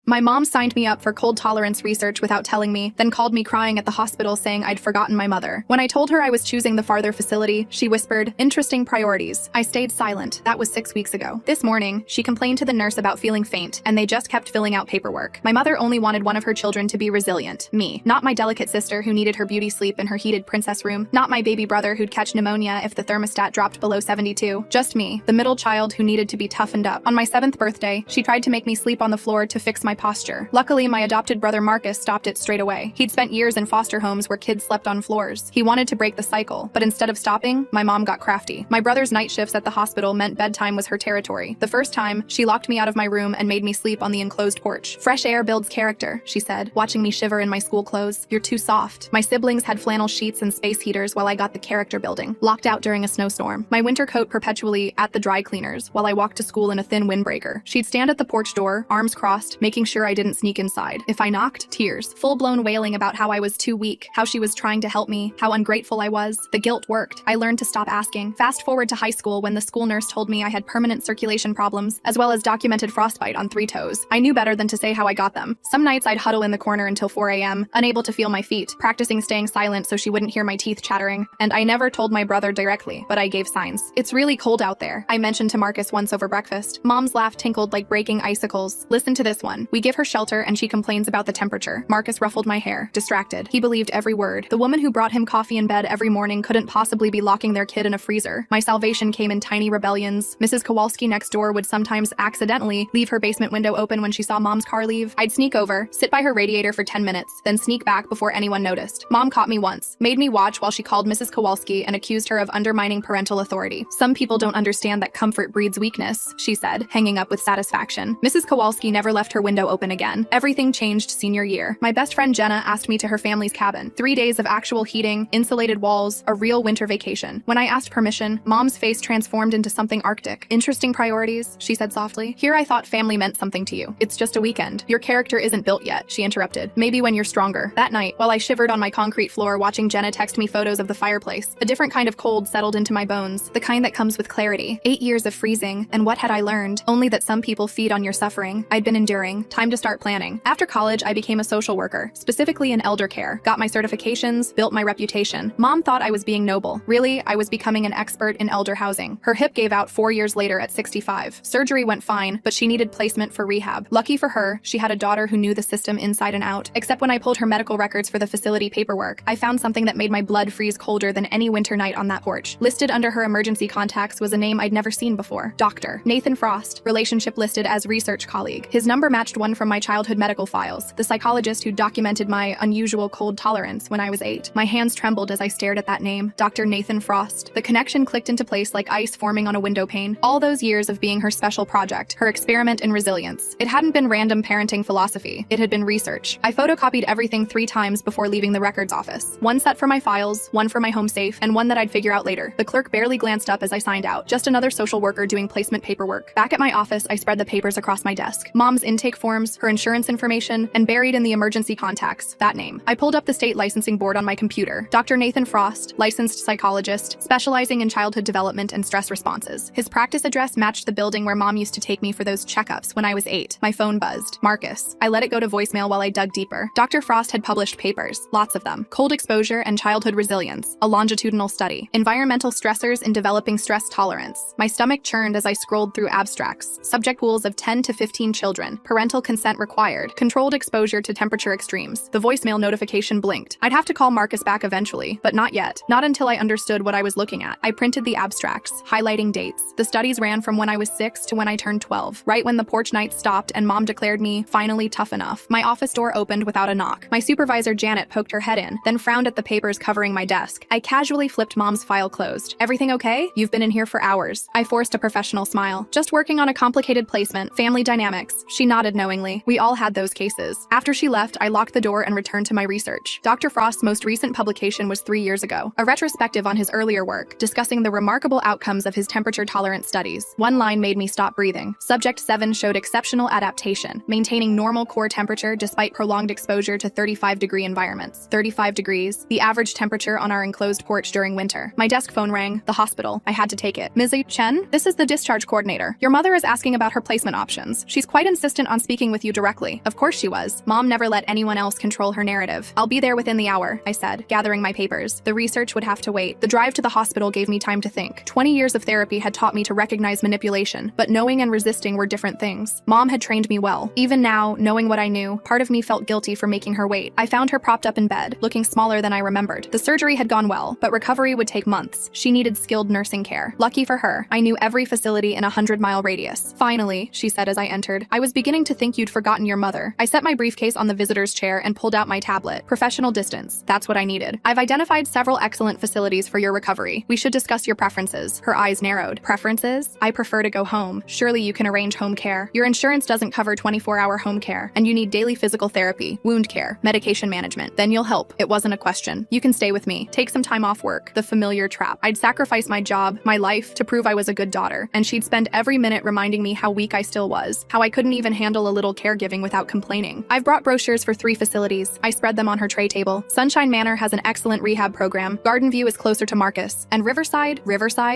My mom signed me up for cold tolerance research without telling me, then called me crying at the hospital saying I'd forgotten my mother. When I told her I was choosing the farther facility, she whispered, "Interesting priorities." I stayed silent. That was 6 weeks ago. This morning, she complained to the nurse about feeling faint, and they just kept filling out paperwork. My mother only wanted one of her children to be resilient. Me. Not my delicate sister who needed her beauty sleep in her heated princess room. Not my baby brother who'd catch pneumonia if the thermostat dropped below 72. Just me, the middle child who needed to be toughened up. On my 7th birthday, she tried to make me sleep on the floor to fix my posture. Luckily, my adopted brother Marcus stopped it straight away. He'd spent years in foster homes where kids slept on floors. He wanted to break the cycle, but instead of stopping, my mom got crafty. My brother's night shifts at the hospital meant bedtime was her territory. The first time, she locked me out of my room and made me sleep on the enclosed porch. "Fresh air builds character," she said, watching me shiver in my school clothes. "You're too soft." My siblings had flannel sheets and space heaters while I got the character building. Locked out during a snowstorm. My winter coat perpetually at the dry cleaners while I walked to school in a thin windbreaker. She'd stand at the porch door, arms crossed, making sure I didn't sneak inside. If I knocked, tears. Full-blown wailing about how I was too weak, how she was trying to help me, how ungrateful I was. The guilt worked. I learned to stop asking. Fast forward to high school when the school nurse told me I had permanent circulation problems, as well as documented frostbite on 3 toes. I knew better than to say how I got them. Some nights I'd huddle in the corner until 4 a.m., unable to feel my feet, practicing staying silent so she wouldn't hear my teeth chattering. And I never told my brother directly, but I gave signs. "It's really cold out there," I mentioned to Marcus once over breakfast. Mom's laugh tinkled like breaking icicles. "Listen to this one. We give her shelter and she complains about the temperature." Marcus ruffled my hair, distracted. He believed every word. The woman who brought him coffee in bed every morning couldn't possibly be locking their kid in a freezer. My salvation came in tiny rebellions. Mrs. Kowalski next door would sometimes accidentally leave her basement window open when she saw Mom's car leave. I'd sneak over, sit by her radiator for 10 minutes, then sneak back before anyone noticed. Mom caught me once, made me watch while she called Mrs. Kowalski and accused her of undermining parental authority. "Some people don't understand that comfort breeds weakness," she said, hanging up with satisfaction. Mrs. Kowalski never left her window open again. Everything changed senior year. My best friend Jenna asked me to her family's cabin. 3 days of actual heating, insulated walls, a real winter vacation. When I asked permission, Mom's face transformed into something arctic. "Interesting priorities," she said softly. "Here I thought family meant something to you. It's just a weekend. Your character isn't built yet," she interrupted. "Maybe when you're stronger." That night, while I shivered on my concrete floor watching Jenna text me photos of the fireplace, a different kind of cold settled into my bones, the kind that comes with clarity. 8 years of freezing, and what had I learned? Only that some people feed on your suffering. I'd been enduring. Time to start planning. After college, I became a social worker, specifically in elder care, got my certifications, built my reputation. Mom thought I was being noble. Really, I was becoming an expert in elder housing. Her hip gave out 4 years later at 65. Surgery went fine, but she needed placement for rehab. Lucky for her, she had a daughter who knew the system inside and out. Except when I pulled her medical records for the facility paperwork, I found something that made my blood freeze colder than any winter night on that porch. Listed under her emergency contacts was a name I'd never seen before. Dr. Nathan Frost, relationship listed as research colleague. His number matched one from my childhood medical files, the psychologist who documented my unusual cold tolerance when I was 8. My hands trembled as I stared at that name, Dr. Nathan Frost. The connection clicked into place like ice forming on a window pane. All those years of being her special project, her experiment in resilience. It hadn't been random parenting philosophy. It had been research. I photocopied everything 3 times before leaving the records office. One set for my files, one for my home safe, and one that I'd figure out later. The clerk barely glanced up as I signed out. Just another social worker doing placement paperwork. Back at my office, I spread the papers across my desk. Mom's intake forms, her insurance information, and buried in the emergency contacts, that name. I pulled up the state licensing board on my computer. Dr. Nathan Frost, licensed psychologist, specializing in childhood development and stress responses. His practice address matched the building where Mom used to take me for those checkups when I was 8. My phone buzzed. Marcus. I let it go to voicemail while I dug deeper. Dr. Frost had published papers, lots of them. Cold exposure and childhood resilience, a longitudinal study. Environmental stressors in developing stress tolerance. My stomach churned as I scrolled through abstracts. Subject pools of 10 to 15 children. Parental consent required. Controlled exposure to temperature extremes. The voicemail notification blinked. I'd have to call Marcus back eventually, but not yet. Not until I understood what I was looking at. I printed the abstracts, highlighting dates. The studies ran from when I was 6 to when I turned 12, right when the porch night stopped and Mom declared me finally tough enough. My office door opened without a knock. My supervisor Janet poked her head in, then frowned at the papers covering my desk. I casually flipped Mom's file closed. "Everything okay? You've been in here for hours." I forced a professional smile. "Just working on a complicated placement, family dynamics." She nodded knowingly. We all had those cases. After she left, I locked the door and returned to my research. Dr. Frost's most recent publication was 3 years ago, a retrospective on his earlier work, discussing the remarkable outcomes of his temperature-tolerant studies. One line made me stop breathing. Subject 7 showed exceptional adaptation, maintaining normal core temperature despite prolonged exposure to 35-degree environments. 35 degrees, the average temperature on our enclosed porch during winter. My desk phone rang. The hospital. I had to take it. "Ms. Chen, this is the discharge coordinator. Your mother is asking about her placement options. She's quite insistent on speaking speaking with you directly. Of course she was. Mom never let anyone else control her narrative. I'll be there within the hour, I said, gathering my papers. The research would have to wait. The drive to the hospital gave me time to think. 20 years of therapy had taught me to recognize manipulation, but knowing and resisting were different things. Mom had trained me well. Even now, knowing what I knew, part of me felt guilty for making her wait. I found her propped up in bed, looking smaller than I remembered. The surgery had gone well, but recovery would take months. She needed skilled nursing care. Lucky for her, I knew every facility in a 100-mile radius. Finally, she said as I entered, I was beginning to think you'd forgotten your mother. I set my briefcase on the visitor's chair and pulled out my tablet. Professional distance. That's what I needed. I've identified several excellent facilities for your recovery. We should discuss your preferences. Her eyes narrowed. Preferences? I prefer to go home. Surely you can arrange home care. Your insurance doesn't cover 24-hour home care, and you need daily physical therapy, wound care, medication management. Then you'll help. It wasn't a question. You can stay with me. Take some time off work. The familiar trap. I'd sacrifice my job, my life, to prove I was a good daughter, and she'd spend every minute reminding me how weak I still was, how I couldn't even handle a little caregiving without complaining. I've brought brochures for 3 facilities. I spread them on her tray table. Sunshine Manor has an excellent rehab program. Garden View is closer to Marcus. And Riverside?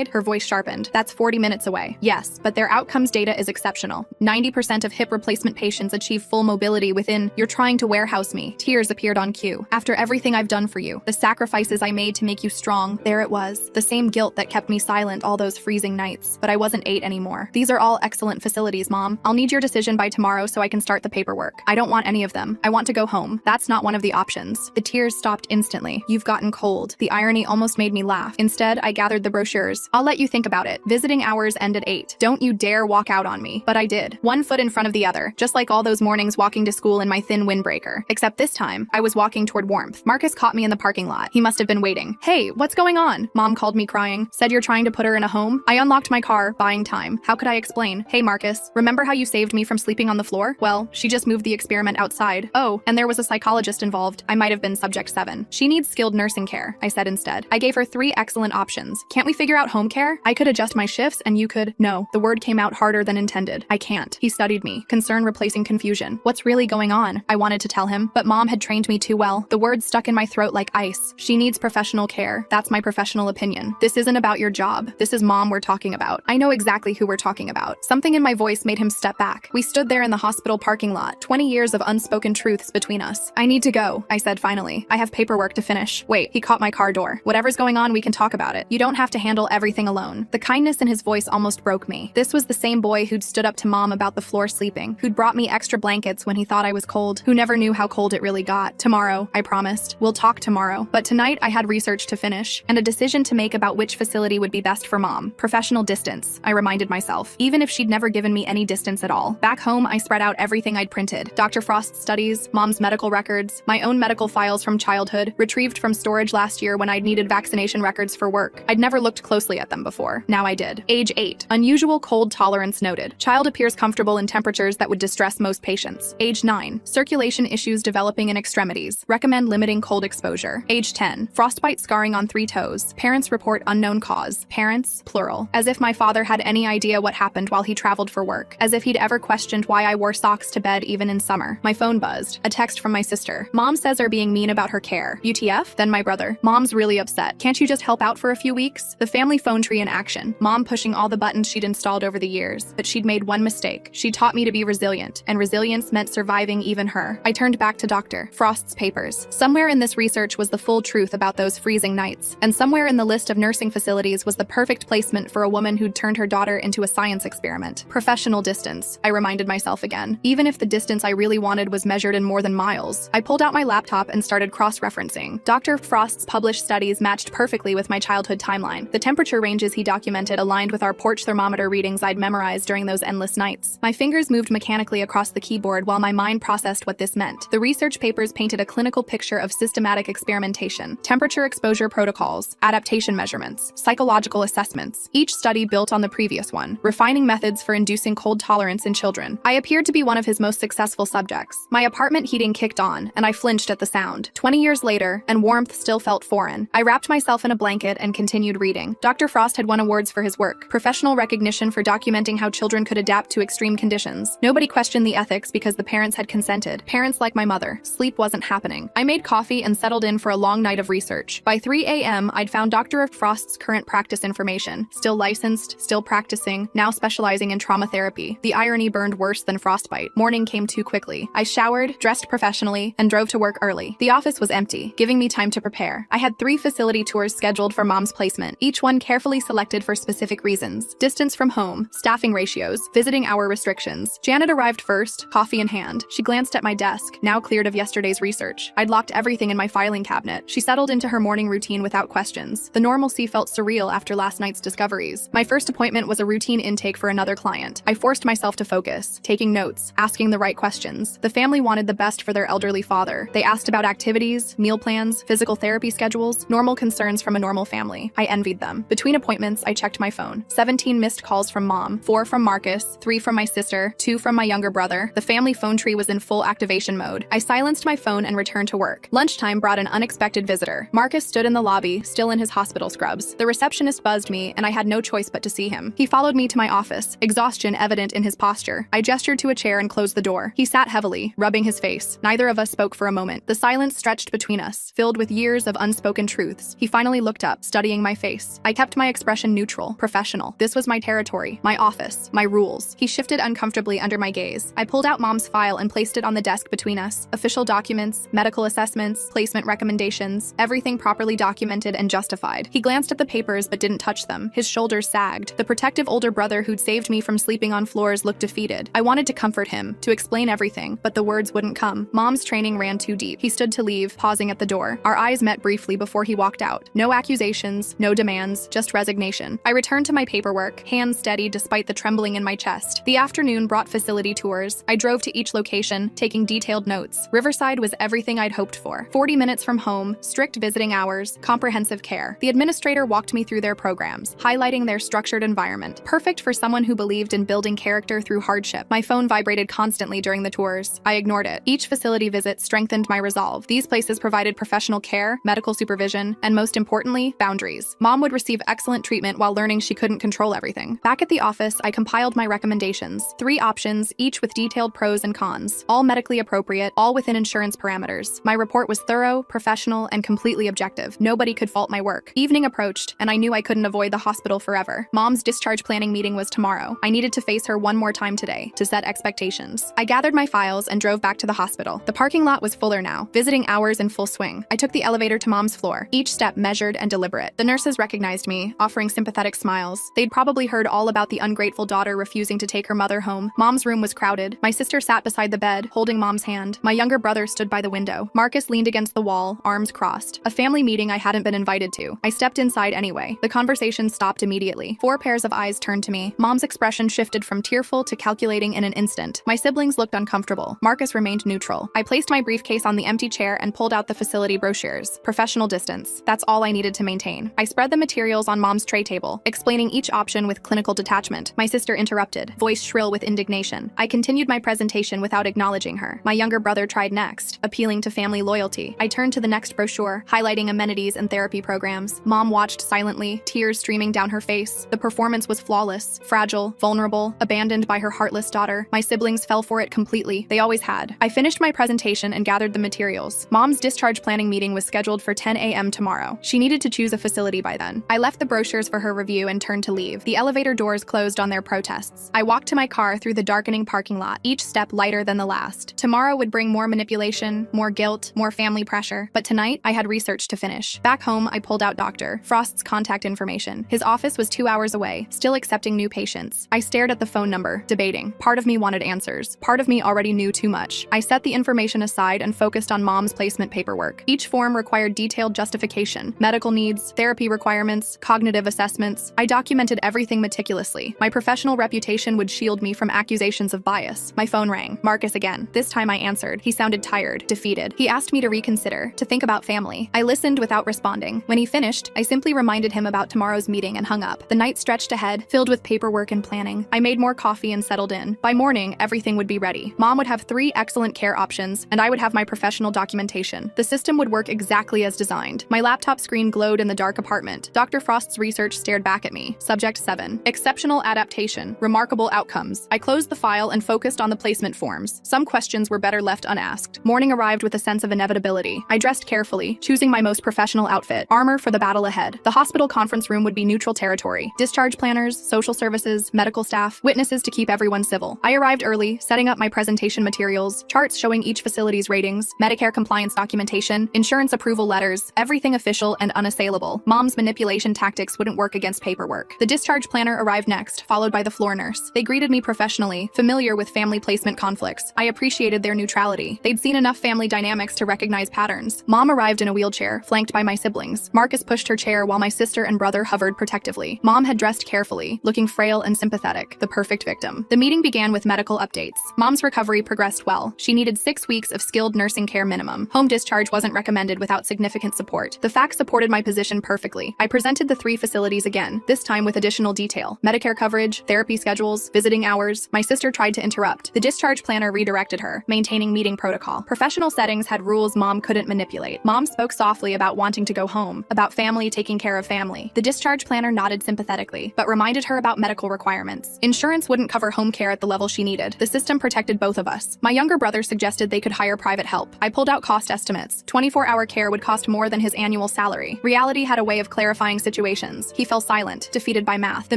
Her voice sharpened. That's 40 minutes away. Yes, but their outcomes data is exceptional. 90% of hip replacement patients achieve full mobility within, you're trying to warehouse me. Tears appeared on cue. After everything I've done for you, the sacrifices I made to make you strong, there it was. The same guilt that kept me silent all those freezing nights. But I wasn't 8 anymore. These are all excellent facilities, Mom. I'll need your decision by tomorrow so I can start the paperwork. I don't want any of them. I want to go home. That's not one of the options. The tears stopped instantly. You've gotten cold. The irony almost made me laugh. Instead, I gathered the brochures. I'll let you think about it. Visiting hours end at 8. Don't you dare walk out on me. But I did. One foot in front of the other, just like all those mornings walking to school in my thin windbreaker. Except this time, I was walking toward warmth. Marcus caught me in the parking lot. He must have been waiting. Hey, what's going on? Mom called me crying. Said you're trying to put her in a home? I unlocked my car, buying time. How could I explain? Hey, Marcus, remember how you saved me from sleeping on the floor? Well, she just moved the experiment outside. Oh, and there was a psychologist involved. I might have been subject 7. She needs skilled nursing care, I said instead. I gave her 3 excellent options. Can't we figure out home care? I could adjust my shifts and you could. No, the word came out harder than intended. I can't. He studied me, concern replacing confusion. What's really going on? I wanted to tell him, but Mom had trained me too well. The words stuck in my throat like ice. She needs professional care. That's my professional opinion. This isn't about your job. This is Mom we're talking about. I know exactly who we're talking about. Something in my voice made him step back. We stood there in the hospital parking lot, 20 years of unspoken truths between us. I need to go, I said finally. I have paperwork to finish. Wait, he caught my car door. Whatever's going on, we can talk about it. You don't have to handle everything alone. The kindness in his voice almost broke me. This was the same boy who'd stood up to Mom about the floor sleeping, who'd brought me extra blankets when he thought I was cold, who never knew how cold it really got. Tomorrow, I promised. We'll talk tomorrow. But tonight, I had research to finish, and a decision to make about which facility would be best for Mom. Professional distance, I reminded myself, even if she'd never given me any distance at all. Back home, I spread out everything I'd printed. Dr. Frost's studies, Mom's medical records, my own medical files from childhood, retrieved from storage last year when I'd needed vaccination records for work. I'd never looked closely at them before. Now I did. Age 8. Unusual cold tolerance noted. Child appears comfortable in temperatures that would distress most patients. Age 9. Circulation issues developing in extremities. Recommend limiting cold exposure. Age 10. Frostbite scarring on 3 toes. Parents report unknown cause. Parents, plural. As if my father had any idea what happened while he traveled for work. As if he'd ever questioned why I wore socks to bed even in summer. My phone buzzed. A text from my sister. Mom says are being mean about her care. UTF? Then my brother. Mom's really upset. Can't you just help out for a few weeks? The family phone tree in action. Mom pushing all the buttons she'd installed over the years. But she'd made one mistake. She taught me to be resilient, and resilience meant surviving even her. I turned back to Dr. Frost's papers. Somewhere in this research was the full truth about those freezing nights, and somewhere in the list of nursing facilities was the perfect placement for a woman who'd turned her daughter into a science experiment. Professional distance, I reminded myself again. Even if the distance I really wanted was measured in more than miles. I pulled out my laptop and started cross-referencing. Dr. Frost's published studies matched perfectly with my childhood timeline. The temperature ranges he documented aligned with our porch thermometer readings I'd memorized during those endless nights. My fingers moved mechanically across the keyboard while my mind processed what this meant. The research papers painted a clinical picture of systematic experimentation, temperature exposure protocols, adaptation measurements, psychological assessments, each study built on the previous one, refining methods for inducing cold tolerance in children. I appeared to be one of his most successful subjects. My apartment heating kicked on, and I flinched at the sound. 20 years later, and warmth still felt foreign. I wrapped myself in a blanket and continued reading. Dr. Frost had won awards for his work, professional recognition for documenting how children could adapt to extreme conditions. Nobody questioned the ethics because the parents had consented. Parents like my mother. Sleep wasn't happening. I made coffee and settled in for a long night of research. By 3 a.m., I'd found Dr. Frost's current practice information. Still licensed, still practicing, now specializing in trauma therapy. The irony burned worse than frostbite. Morning came too quickly. I showered, dressed professionally, and drove to work early. The office was empty, giving me time to prepare. I had 3 facility tours scheduled for Mom's placement, each one carefully selected for specific reasons: distance from home, staffing ratios, visiting hour restrictions. Janet arrived first, coffee in hand. She glanced at my desk, now cleared of yesterday's research. I'd locked everything in my filing cabinet. She settled into her morning routine without questions. The normalcy felt surreal after last night's discoveries. My first appointment was a routine intake for another client. I forced myself to focus, taking notes, asking the right questions. The family wanted the best for their elderly father. They asked about activities, meal plans, physical therapy schedules, normal concerns from a normal family. I envied them. Between appointments, I checked my phone. 17 missed calls from Mom, 4 from Marcus, 3 from my sister, 2 from my younger brother. The family phone tree was in full activation mode. I silenced my phone and returned to work. Lunchtime brought an unexpected visitor. Marcus stood in the lobby, still in his hospital scrubs. The receptionist buzzed me, and I had no choice but to see him. He followed me to my office, exhaustion evident in his posture. I gestured to a chair and closed the door. He sat heavily, rubbing his face. Neither of us spoke for a moment. The silence stretched between us, filled with years of unspoken truths. He finally looked up, studying my face. I kept my expression neutral, professional. This was my territory, my office, my rules. He shifted uncomfortably under my gaze. I pulled out Mom's file and placed it on the desk between us. Official documents, medical assessments, placement recommendations, everything properly documented and justified. He glanced at the papers but didn't touch them. His shoulders sagged. The protective older brother who'd saved me from sleeping on floors looked defeated. I wanted to comfort him, to explain everything, but the words wouldn't come. Mom's training ran too deep. He stood to leave, pausing at the door. Our eyes met briefly before he walked out. No accusations, no demands, just resignation. I returned to my paperwork, hands steady despite the trembling in my chest. The afternoon brought facility tours. I drove to each location, taking detailed notes. Riverside was everything I'd hoped for. 40 minutes from home, strict visiting hours, comprehensive care. The administrator walked me through their programs, highlighting their structured environment. Perfect for someone who believed in building character through hardship. My phone vibrated constantly during the tours. I ignored it. Each facility visit strengthened my resolve. These places provided professional care, medical supervision, and most importantly, boundaries. Mom would receive excellent treatment while learning she couldn't control everything. Back at the office, I compiled my recommendations. 3 options, each with detailed pros and cons. All medically appropriate, all within insurance parameters. My report was thorough, professional, and completely objective. Nobody could fault my work. Evening approached, and I knew I couldn't avoid the hospital forever. Mom's discharge planning meeting was tomorrow. I needed to face her one more time today, to set expectations. I gathered my files and drove back to the hospital. The parking lot was fuller now, visiting hours in full swing. I took the elevator to Mom's floor, each step measured and deliberate. The nurses recognized me, offering sympathetic smiles. They'd probably heard all about the ungrateful daughter refusing to take her mother home. Mom's room was crowded. My sister sat beside the bed, holding Mom's hand. My younger brother stood by the window. Marcus leaned against the wall, arms crossed. A family meeting I hadn't been invited to. I stepped inside anyway. The conversation stopped immediately. 4 pairs of eyes turned to me. Mom's expression shifted from tearful to calculating in an instant. My siblings looked uncomfortable. Marcus remained neutral. I placed my briefcase on the empty chair and pulled out the facility brochures. Professional distance. That's all I needed to maintain. I spread the materials on Mom's tray table, explaining each option with clinical detachment. My sister interrupted, voice shrill with indignation. I continued my presentation without acknowledging her. My younger brother tried next, appealing to family loyalty. I turned to the next brochure, highlighting amenities and therapy programs. Mom watched silently, tears streaming down her face. The performance was flawless, fragile, vulnerable, abandoned by her heartless daughter. My siblings fell for it completely. They always had. I finished my presentation and gathered the materials. Mom's discharge planning meeting was scheduled for 10 a.m. tomorrow. She needed to choose a facility by then. I left the brochures for her review and turned to leave. The elevator doors closed on their protests. I walked to my car through the darkening parking lot, each step lighter than the last. Tomorrow would bring more manipulation, more guilt, more family pressure. But tonight, I had research to finish. Back home, I pulled out Dr. Frost's contact information. His office was 2 hours away, still accepting new patients. I stared at the phone number, debating. Part of me wanted answers. Part of me already knew too much. I set the information aside and focused on Mom's placement paperwork. Each form required detailed justification, medical needs, therapy requirements, cognitive assessments. I documented everything meticulously. My professional reputation would shield me from accusations of bias. My phone rang. Marcus again. This time I answered. He sounded tired, defeated. He asked me to reconsider, to think about family. I listened without responding. When he finished, I simply reminded him about tomorrow's meeting and hung up. The night stretched ahead, filled with paperwork and planning. I made more coffee and settled in. By morning, everything would be ready. Mom would have 3 excellent care options, and I would have my professional documentation. The system would work exactly as designed. My laptop screen glowed in the dark apartment. Dr. Frost's research stared back at me. Subject 7. Exceptional adaptation. Remarkable outcomes. I closed the file and focused on the placement forms. Some questions were better left unasked. Morning arrived with a sense of inevitability. I dressed carefully, choosing my most professional outfit. Armor for the battle ahead. The hospital conference room would be neutral territory. Discharge planners, social services, medical staff, witnesses to keep everyone civil. I arrived early, setting up my presentation materials, charts showing each facility's ratings, Medicare compliance documentation, insurance approval letters, everything official and unassailable. Mom's manipulation tactics wouldn't work against paperwork. The discharge planner arrived next, followed by the floor nurse. They greeted me professionally, familiar with family placement conflicts. I appreciated their neutrality. They'd seen enough family dynamics to recognize patterns. Mom arrived in a wheelchair, flanked by my siblings. Marcus pushed her chair while my sister and brother hovered protectively. Mom had dressed carefully, looking frail and sympathetic, the perfect victim. The meeting began with medical updates. Mom's recovery progressed well. She needed 6 weeks of skilled nursing care minimum. Home discharge wasn't recommended without significant support. The facts supported my position perfectly. I presented the 3 facilities again, this time with additional detail. Medicare coverage, therapy schedules, visiting hours. My sister tried to interrupt. The discharge planner redirected her, maintaining meeting protocol. Professional settings had rules Mom couldn't manipulate. Mom spoke softly about wanting to go home, about family taking care of family. The discharge planner nodded sympathetically, but reminded her about medical requirements. Insurance wouldn't cover home care at the level she needed. The system protected both of us. My younger brother suggested they could hire private help. I pulled out cost estimates. 24-hour care would cost more than his annual salary. Reality had a way of clarifying situations. He fell silent, defeated by math. The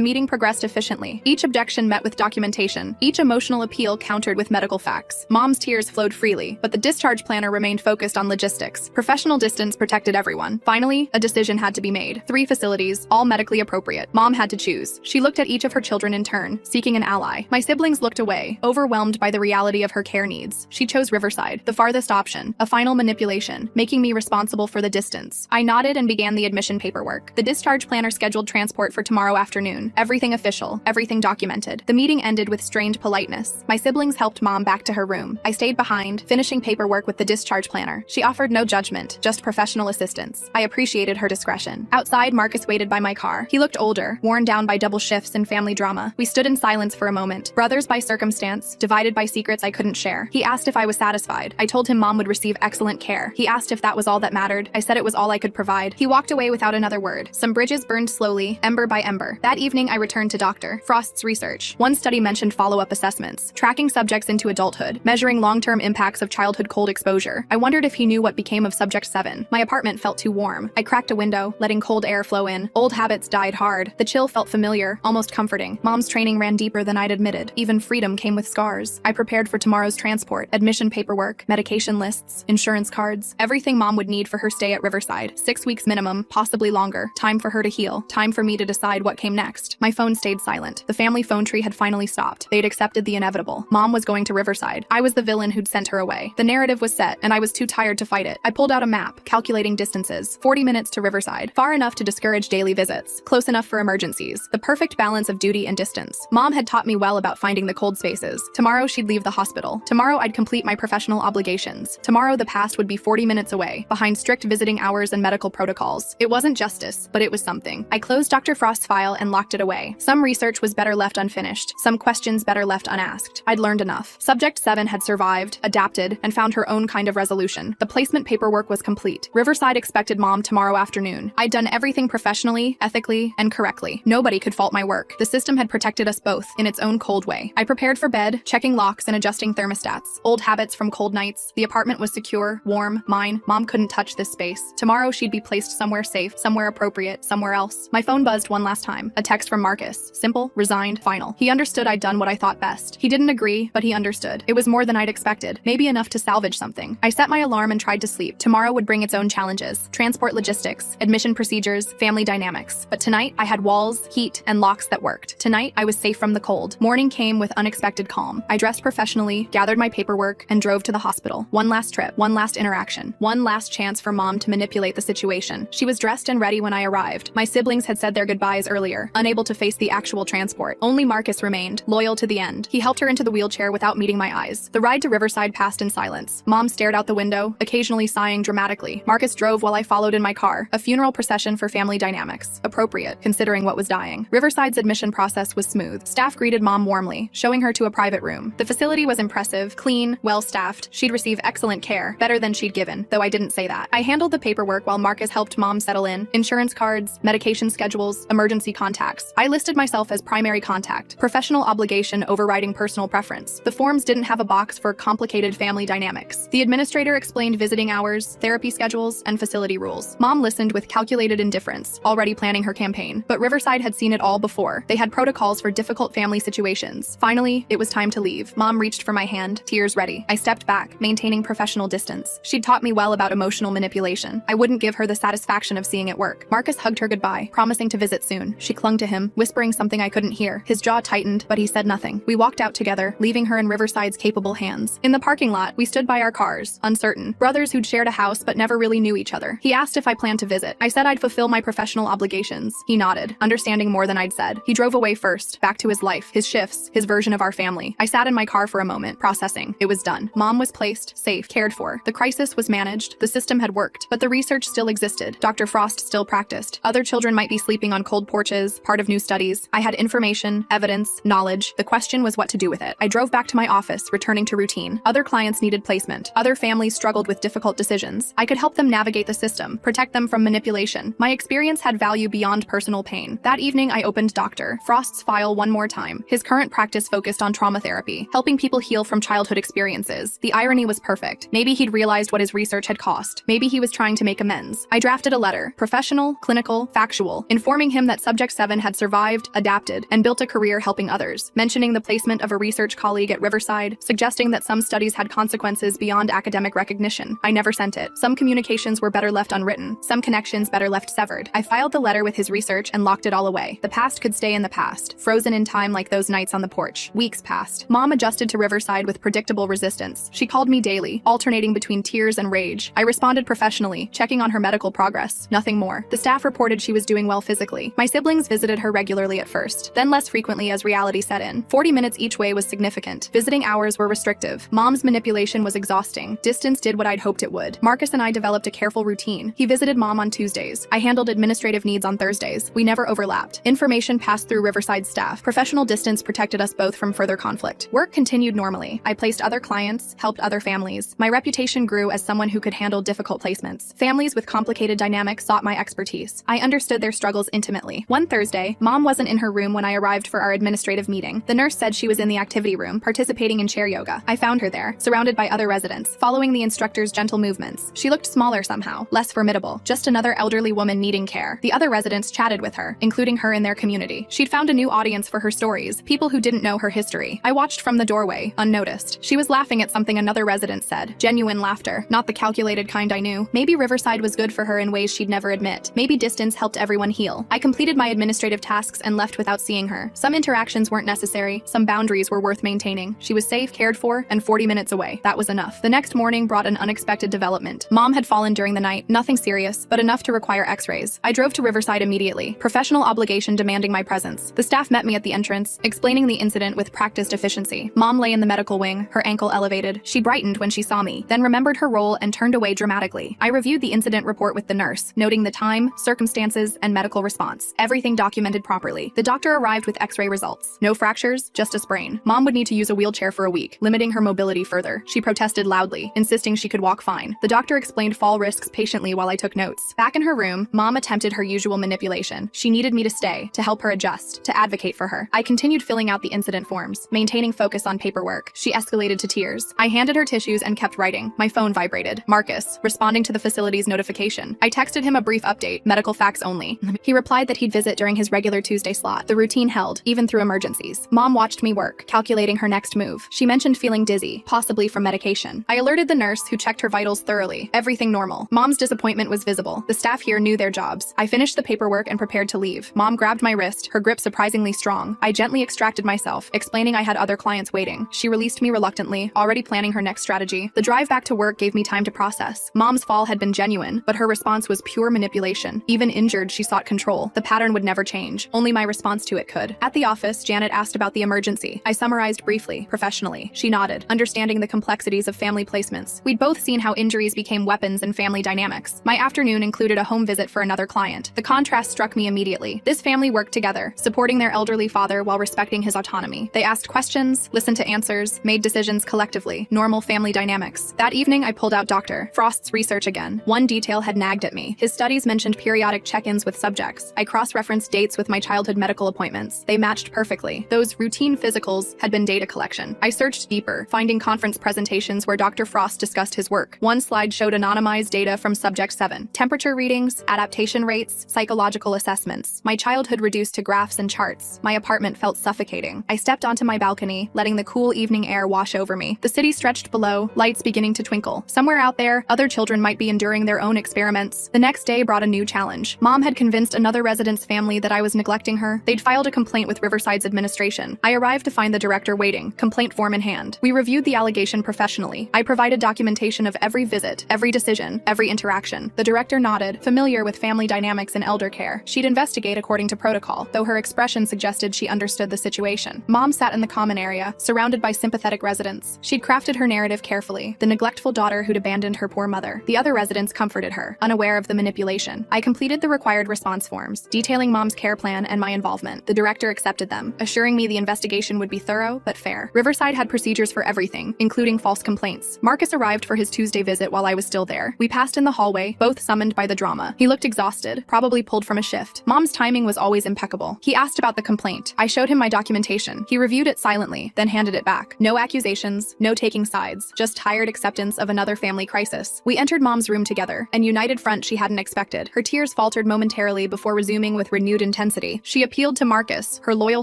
meeting progressed efficiently. Each objection met with documentation. Each emotional appeal countered with medical facts. Mom's tears flowed freely, but the discharge planner remained focused on logistics. Professional distance protected everyone. Finally, a decision had to be made. 3 facilities, all medically appropriate. Mom had to choose. She looked at each of her children in turn, seeking an ally. My siblings looked away, overwhelmed by the reality of her care needs. She chose Riverside, the farthest option, a final manipulation, making me responsible for the distance. I nodded and began the admission paperwork. The discharge planner scheduled transport for tomorrow afternoon. Everything official, everything documented. The meeting ended with strained politeness. My siblings helped Mom back to her room. I stayed behind, finishing paperwork with the discharge planner. She offered no judgment, just professional assistance. I appreciated her discretion. Outside, Marcus waited by my car. He looked older, worn down by double shifts and family drama. We stood in silence for a moment, brothers by circumstance, divided by secrets I couldn't share. He asked if I was satisfied. I told him Mom would receive excellent care. He asked if that was all that mattered. I said it was all I could provide. He walked away without another word. Some bridges burned slowly, ember by ember. That evening, I returned to Dr. Frost's research. One study mentioned follow-up assessments, tracking subjects into adulthood, measuring long-term impacts of childhood cold exposure. I wondered if he knew what became of Subject 7. My apartment felt too warm. I cracked a window, letting cold air flow in. Old habits died hard. The chill felt familiar, almost comforting. Mom's training ran deeper than I'd admitted. Even freedom came with scars. I prepared for tomorrow's transport, admission paperwork, medication lists, insurance cards, everything Mom would need for her stay at Riverside. 6 weeks minimum, possibly longer. Time for her to heal. Time for me to decide what came next. My phone stayed silent. The family phone tree had finally stopped. They'd accepted the inevitable. Mom was going to Riverside. I was the villain who'd sent her away. The narrative was set, and I was too tired to fight it. I pulled out a map, calculating distances. 40 minutes to Riverside. Far enough to discourage daily visits. Close enough for emergencies. The perfect balance of duty and distance. Mom had taught me well about finding the cold spaces. Tomorrow she'd leave the hospital. Tomorrow I'd complete my professional obligations. Tomorrow the past would be 40 minutes away, behind strict visiting hours and medical protocols. It wasn't justice, but it was something. I closed Dr. Frost's file and locked it away. Some research was better left unfinished. Some questions better left unasked. I'd learned enough. Subject 7 had survived, adapted, and found her own kind of resolution. The placement paperwork was complete. Riverside expected Mom tomorrow afternoon. I'd done everything professionally, ethically, and correctly. Nobody could fault my work. The system had protected us both, in its own cold way. I prepared for bed, checking locks and adjusting thermostats. Old habits from cold nights. The apartment was secure, warm, mine. Mom couldn't touch this space. Tomorrow she'd be placed somewhere safe, somewhere appropriate, somewhere else. My phone buzzed one last time. A text from Marcus. Simple, resigned, final. He understood I'd done what I thought best. He didn't agree, but he understood. It was more than I'd expected. Maybe enough to salvage something. I set my alarm and tried to sleep. Tomorrow would bring its own challenges. Transport logistics, admission procedures, family dynamics. But tonight, I had walls, heat, and locks that worked. Tonight, I was safe from the cold. Morning came with unexpected calm. I dressed professionally, gathered my paperwork, and drove to the hospital. One last trip, one last interaction, one last chance for Mom to manipulate the situation. She was dressed and ready when I arrived. My siblings had said their goodbyes earlier, unable to face the actual transport. Only Marcus remained, loyal to the end. He helped her into the wheelchair without meeting my eyes. The ride to Riverside passed in silence. Mom stared out the window, occasionally sighing dramatically. Marcus drove while I followed in my car, a funeral procession for family dynamics. Appropriate, considering what was dying. Riverside's admission process was smooth. Staff greeted Mom warmly, showing her to a private room. The facility was impressive, clean, well-staffed. She'd receive excellent care, better than she'd given, though I didn't say that. I handled the paperwork while Marcus helped Mom settle in. Insurance cards, medication schedules, emergency contacts. I listed myself as primary contact, professional obligation overriding personal preference. The forms didn't have a box for complicated family dynamics. The administrator explained visiting hours, therapy schedules, and facility rules. Mom listened with calculated indifference, already planning her campaign. But Riverside had seen it all before. They had protocols for difficult family situations. Finally, Finally, it was time to leave. Mom reached for my hand, tears ready. I stepped back, maintaining professional distance. She'd taught me well about emotional manipulation. I wouldn't give her the satisfaction of seeing it work. Marcus hugged her goodbye, promising to visit soon. She clung to him, whispering something I couldn't hear. His jaw tightened, but he said nothing. We walked out together, leaving her in Riverside's capable hands. In the parking lot, we stood by our cars, uncertain. Brothers who'd shared a house but never really knew each other. He asked if I planned to visit. I said I'd fulfill my professional obligations. He nodded, understanding more than I'd said. He drove away first, back to his life, his shifts, his version of our family. I sat in my car for a moment, processing. It was done. Mom was placed, safe, cared for. The crisis was managed. The system had worked. But the research still existed. Dr. Frost still practiced. Other children might be sleeping on cold porches, part of new studies. I had information, evidence, knowledge. The question was what to do with it. I drove back to my office, returning to routine. Other clients needed placement. Other families struggled with difficult decisions. I could help them navigate the system, protect them from manipulation. My experience had value beyond personal pain. That evening, I opened Dr. Frost's file one more time. His current practice focused on trauma therapy, helping people heal from childhood experiences. The irony was perfect. Maybe he'd realized what his research had cost. Maybe he was trying to make amends. I drafted a letter, professional, clinical, factual, informing him that Subject 7 had survived, adapted, and built a career helping others, mentioning the placement of a research colleague at Riverside, suggesting that some studies had consequences beyond academic recognition. I never sent it. Some communications were better left unwritten, some connections better left severed. I filed the letter with his research and locked it all away. The past could stay in the past, frozen in time like those nights on the porch. Weeks passed. Mom adjusted to Riverside with predictable resistance. She called me daily, alternating between tears and rage. I responded professionally, checking on her medical progress. Nothing more. The staff reported she was doing well physically. My siblings visited her regularly at first, then less frequently as reality set in. 40 minutes each way was significant. Visiting hours were restrictive. Mom's manipulation was exhausting. Distance did what I'd hoped it would. Marcus and I developed a careful routine. He visited Mom on Tuesdays. I handled administrative needs on Thursdays. We never overlapped. Information passed through Riverside staff. Professional distance protected us both from further conflict. Work continued normally. I placed other clients, helped other families. My reputation grew as someone who could handle difficult placements. Families with complicated dynamics sought my expertise. I understood their struggles intimately. One Thursday, Mom wasn't in her room when I arrived for our administrative meeting. The nurse said she was in the activity room, participating in chair yoga. I found her there, surrounded by other residents, following the instructor's gentle movements. She looked smaller somehow, less formidable, just another elderly woman needing care. The other residents chatted with her, including her in their community. She'd found a new audience for her stories, people who didn't know her history. I watched from the doorway, unnoticed. She was laughing at something another resident said. Genuine laughter, not the calculated kind I knew. Maybe Riverside was good for her in ways she'd never admit. Maybe distance helped everyone heal. I completed my administrative tasks and left without seeing her. Some interactions weren't necessary, some boundaries were worth maintaining. She was safe, cared for, and 40 minutes away. That was enough. The next morning brought an unexpected development. Mom had fallen during the night, nothing serious, but enough to require x-rays. I drove to Riverside immediately, professional obligation demanding my presence. The staff met me at the entrance, explaining the incident with practiced efficiency. Mom lay in the medical wing, her ankle elevated. She brightened when she saw me, then remembered her role and turned away dramatically. I reviewed the incident report with the nurse, noting the time, circumstances, and medical response. Everything documented properly. The doctor arrived with x-ray results. No fractures, just a sprain. Mom would need to use a wheelchair for a week, limiting her mobility further. She protested loudly, insisting she could walk fine. The doctor explained fall risks patiently while I took notes. Back in her room, Mom attempted her usual manipulation. She needed me to stay, to help her adjust, to advocate for her. I continued filling out the incident forms, maintaining focus on paperwork. She escalated to tears. I handed her tissues and kept writing. My phone vibrated. Marcus, responding to the facility's notification. I texted him a brief update, medical facts only. He replied that he'd visit during his regular Tuesday slot. The routine held, even through emergencies. Mom watched me work, calculating her next move. She mentioned feeling dizzy, possibly from medication. I alerted the nurse, who checked her vitals thoroughly. Everything normal. Mom's disappointment was visible. The staff here knew their jobs. I finished the paperwork and prepared to leave. Mom grabbed my wrist, her grip surprisingly strong. I gently extracted myself, explaining I had other clients waiting. She released me reluctantly, already planning her next strategy. The drive back to work gave me time to process. Mom's fall had been genuine, but her response was pure manipulation. Even injured, she sought control. The pattern would never change. Only my response to it could. At the office, Janet asked about the emergency. I summarized briefly, professionally. She nodded, understanding the complexities of family placements. We'd both seen how injuries became weapons in family dynamics. My afternoon included a home visit for another client. The contrast struck me immediately. This family worked together, supporting their elderly father while respecting his autonomy. They asked questions, listened to answers, made decisions collectively. Normal family dynamics. That evening, I pulled out Dr. Frost's research again. One detail had nagged at me. His studies mentioned periodic check-ins with subjects. I cross-referenced dates with my childhood medical appointments. They matched perfectly. Those routine physicals had been data collection. I searched deeper, finding conference presentations where Dr. Frost discussed his work. One slide showed anonymized data from Subject 7. Temperature readings, adaptation rates, psychological assessments. My childhood reduced to graphs and charts. My apartment felt suffocating. I stepped stepped onto my balcony, letting the cool evening air wash over me. The city stretched below, lights beginning to twinkle. Somewhere out there, other children might be enduring their own experiments. The next day brought a new challenge. Mom had convinced another resident's family that I was neglecting her. They'd filed a complaint with Riverside's administration. I arrived to find the director waiting, complaint form in hand. We reviewed the allegation professionally. I provided documentation of every visit, every decision, every interaction. The director nodded, familiar with family dynamics and elder care. She'd investigate according to protocol, though her expression suggested she understood the situation. Mom sat in the common area, surrounded by sympathetic residents. She'd crafted her narrative carefully, the neglectful daughter who'd abandoned her poor mother. The other residents comforted her, unaware of the manipulation. I completed the required response forms, detailing Mom's care plan and my involvement. The director accepted them, assuring me the investigation would be thorough but fair. Riverside had procedures for everything, including false complaints. Marcus arrived for his Tuesday visit while I was still there. We passed in the hallway, both summoned by the drama. He looked exhausted, probably pulled from a shift. Mom's timing was always impeccable. He asked about the complaint. I showed him my documentation. He reviewed it silently, then handed it back. No accusations, no taking sides, just tired acceptance of another family crisis. We entered Mom's room together, an united front she hadn't expected. Her tears faltered momentarily before resuming with renewed intensity. She appealed to Marcus, her loyal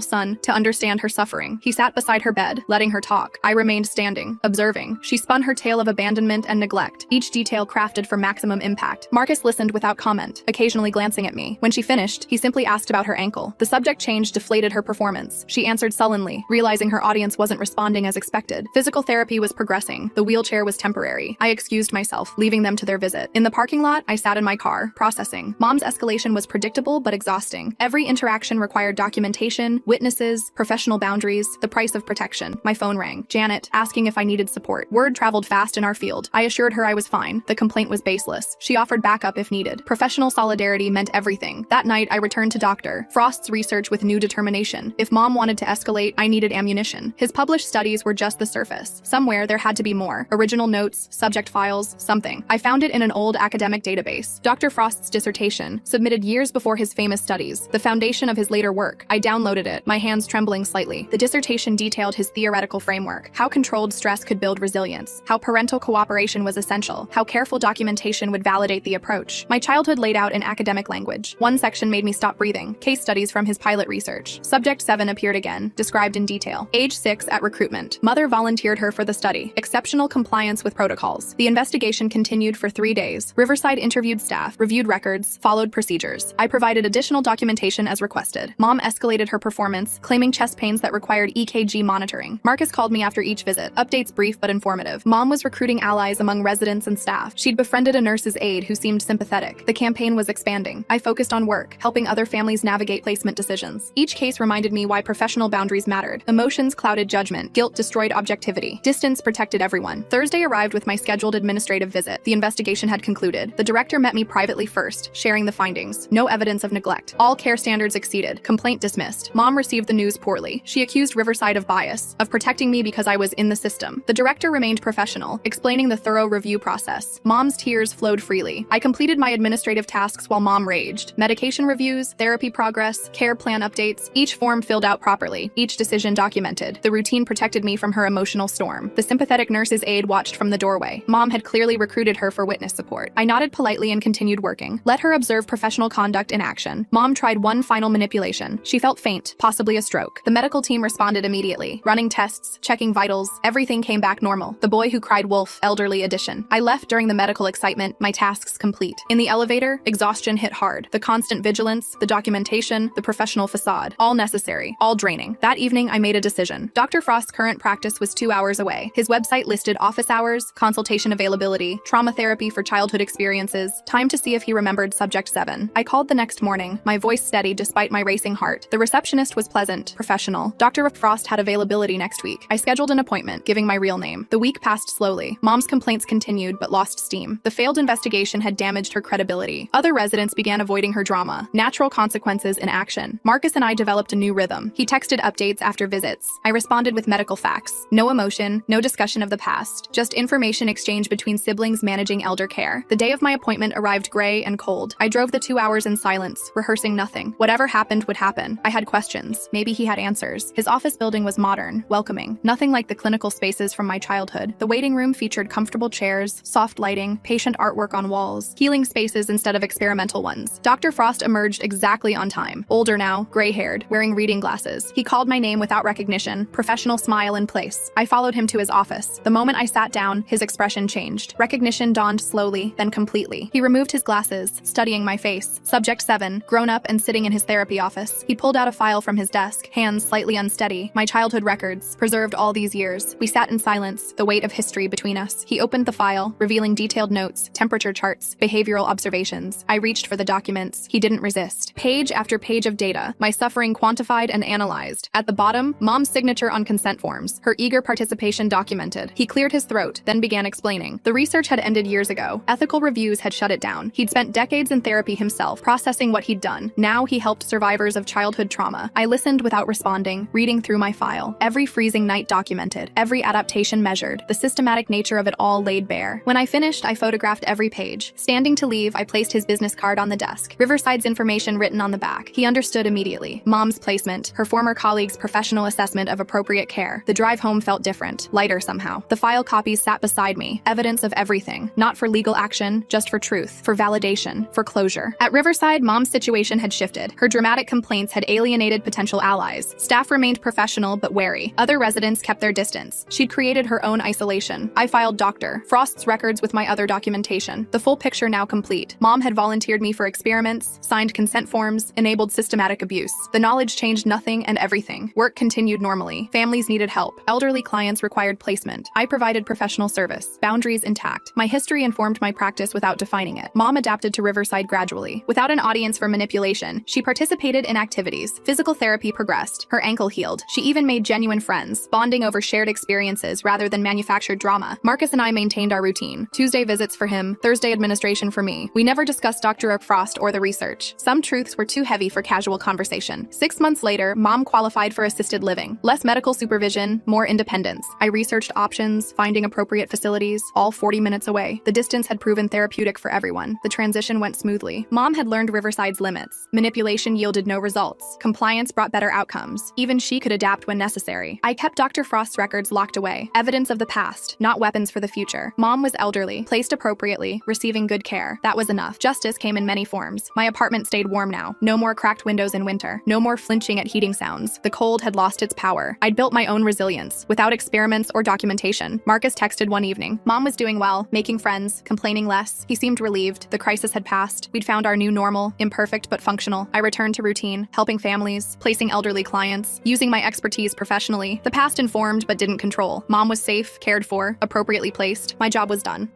son, to understand her suffering. He sat beside her bed, letting her talk. I remained standing, observing. She spun her tale of abandonment and neglect, each detail crafted for maximum impact. Marcus listened without comment, occasionally glancing at me. When she finished, he simply asked about her ankle. The subject change deflated her performance. She answered sullenly, realizing her audience wasn't responding as expected. Physical therapy was progressing. The wheelchair was temporary. I excused myself, leaving them to their visit. In the parking lot, I sat in my car, processing. Mom's escalation was predictable but exhausting. Every interaction required documentation, witnesses, professional boundaries, the price of protection. My phone rang. Janet, asking if I needed support. Word traveled fast in our field. I assured her I was fine. The complaint was baseless. She offered backup if needed. Professional solidarity meant everything. That night, I returned to Dr. Frost's research with new determination. If Mom wanted to escalate, I needed ammunition. His published studies were just the surface. Somewhere there had to be more. Original notes, subject files, something. I found it in an old academic database. Dr. Frost's dissertation, submitted years before his famous studies, the foundation of his later work. I downloaded it, my hands trembling slightly. The dissertation detailed his theoretical framework, how controlled stress could build resilience, how parental cooperation was essential, how careful documentation would validate the approach. My childhood laid out in academic language. One section made me stop breathing. Case studies from his pilot research. Subject 7 appeared again, described in detail. Age 6 at recruitment. Mother volunteered her for the study. Exceptional compliance with protocols. The investigation continued for 3 days. Riverside interviewed staff, reviewed records, followed procedures. I provided additional documentation as requested. Mom escalated her performance, claiming chest pains that required EKG monitoring. Marcus called me after each visit. Updates brief but informative. Mom was recruiting allies among residents and staff. She'd befriended a nurse's aide who seemed sympathetic. The campaign was expanding. I focused on work, helping other families navigate placement decisions. Each case reminded me why professional boundaries mattered. Emotions clouded judgment. Guilt destroyed objectivity. Distance protected everyone. Thursday arrived with my scheduled administrative visit. The investigation had concluded. The director met me privately first, sharing the findings. No evidence of neglect. All care standards exceeded. Complaint dismissed. Mom received the news poorly. She accused Riverside of bias, of protecting me because I was in the system. The director remained professional, explaining the thorough review process. Mom's tears flowed freely. I completed my administrative tasks while Mom raged. Medication reviews, therapy progress, care plan updates, each form filled out properly, each decision documented. The routine protected me from her emotional storm. The sympathetic nurse's aide watched from the doorway. Mom had clearly recruited her for witness support. I nodded politely and continued working. Let her observe professional conduct in action. Mom tried one final manipulation. She felt faint, possibly a stroke. The medical team responded immediately, running tests, checking vitals. Everything came back normal. The boy who cried wolf, elderly addition. I left during the medical excitement, my tasks complete. In the elevator, exhaustion hit hard. The constant vigilance, the documentation, the professional facade, all necessary, all draining. That evening, I made a decision. Dr. Frost's current practice was 2 hours away. His website listed office hours, consultation availability, trauma therapy for childhood experiences, time to see if he remembered subject 7. I called the next morning, my voice steady despite my racing heart. The receptionist was pleasant, professional. Dr. Frost had availability next week. I scheduled an appointment, giving my real name. The week passed slowly. Mom's complaints continued but lost steam. The failed investigation had damaged her credibility. Other residents began avoiding her drama. Natural consequences in action. Marcus and I developed a new rhythm. He texted updates after visits. I responded with medical facts. No emotion, no discussion of the past, just information exchange between siblings managing elder care. The day of my appointment arrived gray and cold. I drove the 2 hours in silence, rehearsing nothing. Whatever happened would happen. I had questions. Maybe he had answers. His office building was modern, welcoming, nothing like the clinical spaces from my childhood. The waiting room featured comfortable chairs, soft lighting, patient artwork on walls, healing spaces instead of experimental ones. Dr. Frost emerged exactly on time. Older now, gray-haired, wearing reading glasses. He called my my name without recognition, professional smile in place. I followed him to his office. The moment I sat down, his expression changed. Recognition dawned slowly, then completely. He removed his glasses, studying my face. Subject 7, grown up and sitting in his therapy office. He pulled out a file from his desk, hands slightly unsteady. My childhood records, preserved all these years. We sat in silence, the weight of history between us. He opened the file, revealing detailed notes, temperature charts, behavioral observations. I reached for the documents. He didn't resist. Page after page of data, my suffering quantified and analyzed. At the bottom, Mom's signature on consent forms, her eager participation documented. He cleared his throat, then began explaining. The research had ended years ago. Ethical reviews had shut it down. He'd spent decades in therapy himself, processing what he'd done. Now he helped survivors of childhood trauma. I listened without responding, reading through my file. Every freezing night documented, every adaptation measured, the systematic nature of it all laid bare. When I finished, I photographed every page. Standing to leave, I placed his business card on the desk. Riverside's information written on the back. He understood immediately. Mom's placement, her former colleague's professional assessment of appropriate care. The drive home felt different, lighter somehow. The file copies sat beside me, evidence of everything. Not for legal action, just for truth, for validation, for closure. At Riverside, Mom's situation had shifted. Her dramatic complaints had alienated potential allies. Staff remained professional but wary. Other residents kept their distance. She'd created her own isolation. I filed Dr. Frost's records with my other documentation. The full picture now complete. Mom had volunteered me for experiments, signed consent forms, enabled systematic abuse. The knowledge changed nothing and everything. Work continued normally. Families needed help. Elderly clients required placement. I provided professional service. Boundaries intact. My history informed my practice without defining it. Mom adapted to Riverside gradually. Without an audience for manipulation, she participated in activities. Physical therapy progressed. Her ankle healed. She even made genuine friends, bonding over shared experiences rather than manufactured drama. Marcus and I maintained our routine. Tuesday visits for him, Thursday administration for me. We never discussed Dr. Frost or the research. Some truths were too heavy for casual conversation. 6 months later, Mom qualified for assisted living. Less medical supervision, more independence. I researched options, finding appropriate facilities, all 40 minutes away. The distance had proven therapeutic for everyone. The transition went smoothly. Mom had learned Riverside's limits. Manipulation yielded no results. Compliance brought better outcomes. Even she could adapt when necessary. I kept Dr. Frost's records locked away. Evidence of the past, not weapons for the future. Mom was elderly, placed appropriately, receiving good care. That was enough. Justice came in many forms. My apartment stayed warm now. No more cracked windows in winter. No more flinching at heating sounds. The cold had lost its power. I'd built my own resilience, without experiments or documentation. Marcus texted one evening. Mom was doing well, making friends, complaining less. He seemed relieved. The crisis had passed. We'd found our new normal, imperfect but functional. I returned to routine, helping families, placing elderly clients, using my expertise professionally. The past informed but didn't control. Mom was safe, cared for, appropriately placed. My job was done.